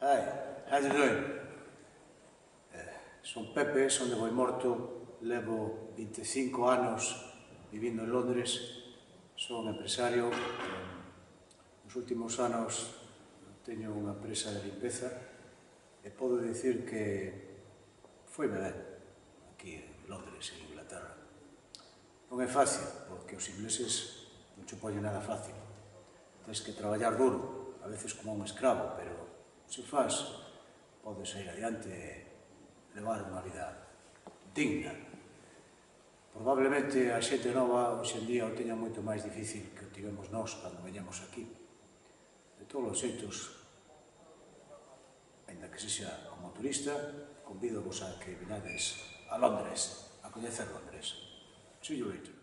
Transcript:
Hi, how's it doing? Son Pepe, son de Boimorto, levo 25 anos vivindo en Londres, son empresario. Nos últimos anos teño unha empresa de limpeza e podo dicir que foime ben aquí en Londres, en Inglaterra. Non é fácil, porque os ingleses non che poñen nada fácil. Tens que traballar duro, a veces como un escravo, pero se faz, podes ir adiante e levar unha vida digna. Probablemente a xente nova hoxe en día o teña moito máis difícil que o tivemos nós cando veñamos aquí. De todos os xeitos, ainda que sexa como turista, convido-vos a que vinades a Londres, a coñecer Londres. See you later.